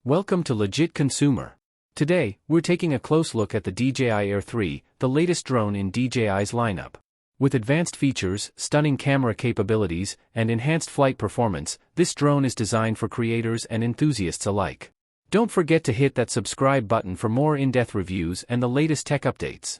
Welcome to Legit Consumer. Today, we're taking a close look at the DJI Air 3, the latest drone in DJI's lineup. With advanced features, stunning camera capabilities, and enhanced flight performance, this drone is designed for creators and enthusiasts alike. Don't forget to hit that subscribe button for more in-depth reviews and the latest tech updates.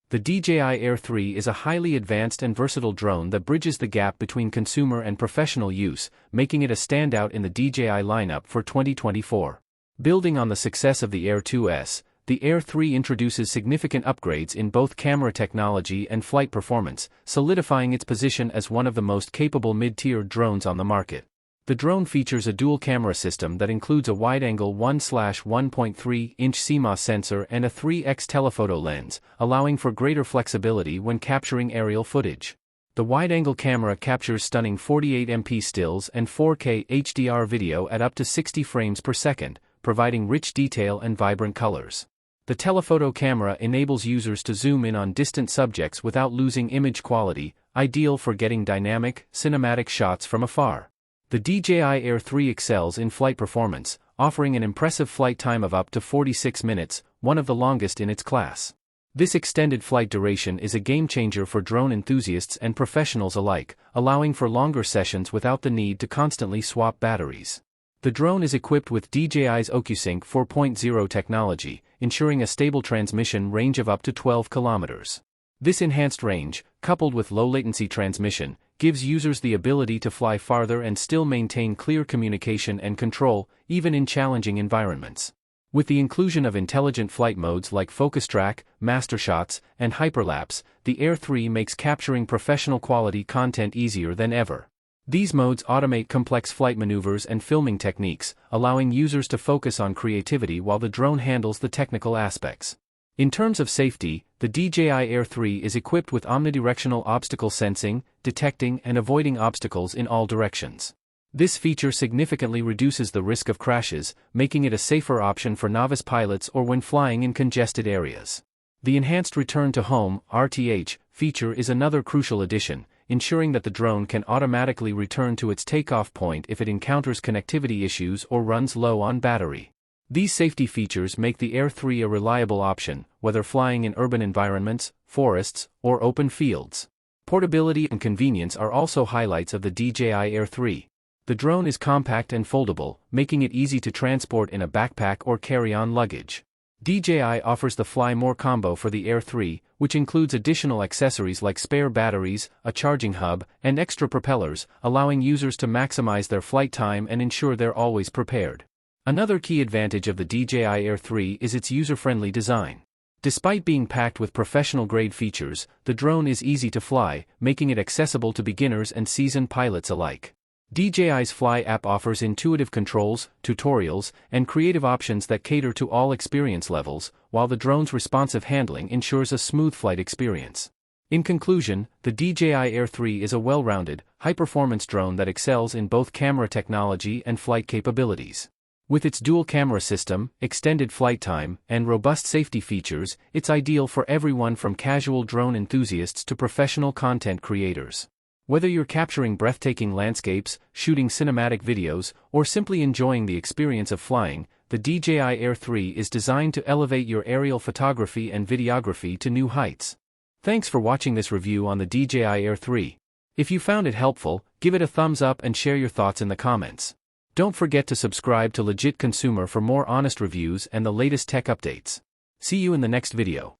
The DJI Air 3 is a highly advanced and versatile drone that bridges the gap between consumer and professional use, making it a standout in the DJI lineup for 2024. Building on the success of the Air 2S, the Air 3 introduces significant upgrades in both camera technology and flight performance, solidifying its position as one of the most capable mid-tier drones on the market. The drone features a dual camera system that includes a wide-angle 1/1.3-inch CMOS sensor and a 3x telephoto lens, allowing for greater flexibility when capturing aerial footage. The wide-angle camera captures stunning 48MP stills and 4K HDR video at up to 60 frames per second, providing rich detail and vibrant colors. The telephoto camera enables users to zoom in on distant subjects without losing image quality, ideal for getting dynamic, cinematic shots from afar. The DJI Air 3 excels in flight performance, offering an impressive flight time of up to 46 minutes, one of the longest in its class. This extended flight duration is a game-changer for drone enthusiasts and professionals alike, allowing for longer sessions without the need to constantly swap batteries. The drone is equipped with DJI's OcuSync 4.0 technology, ensuring a stable transmission range of up to 12 kilometers. This enhanced range, coupled with low-latency transmission, gives users the ability to fly farther and still maintain clear communication and control, even in challenging environments. With the inclusion of intelligent flight modes like Focus Track, Master Shots, and Hyperlapse, the Air 3 makes capturing professional-quality content easier than ever. These modes automate complex flight maneuvers and filming techniques, allowing users to focus on creativity while the drone handles the technical aspects. In terms of safety, the DJI Air 3 is equipped with omnidirectional obstacle sensing, detecting and avoiding obstacles in all directions. This feature significantly reduces the risk of crashes, making it a safer option for novice pilots or when flying in congested areas. The enhanced Return to Home (RTH) feature is another crucial addition, ensuring that the drone can automatically return to its takeoff point if it encounters connectivity issues or runs low on battery. These safety features make the Air 3 a reliable option, whether flying in urban environments, forests, or open fields. Portability and convenience are also highlights of the DJI Air 3. The drone is compact and foldable, making it easy to transport in a backpack or carry-on luggage. DJI offers the Fly More combo for the Air 3, which includes additional accessories like spare batteries, a charging hub, and extra propellers, allowing users to maximize their flight time and ensure they're always prepared. Another key advantage of the DJI Air 3 is its user-friendly design. Despite being packed with professional-grade features, the drone is easy to fly, making it accessible to beginners and seasoned pilots alike. DJI's Fly app offers intuitive controls, tutorials, and creative options that cater to all experience levels, while the drone's responsive handling ensures a smooth flight experience. In conclusion, the DJI Air 3 is a well-rounded, high-performance drone that excels in both camera technology and flight capabilities. With its dual camera system, extended flight time, and robust safety features, it's ideal for everyone from casual drone enthusiasts to professional content creators. Whether you're capturing breathtaking landscapes, shooting cinematic videos, or simply enjoying the experience of flying, the DJI Air 3 is designed to elevate your aerial photography and videography to new heights. Thanks for watching this review on the DJI Air 3. If you found it helpful, give it a thumbs up and share your thoughts in the comments. Don't forget to subscribe to Legit Consumer for more honest reviews and the latest tech updates. See you in the next video.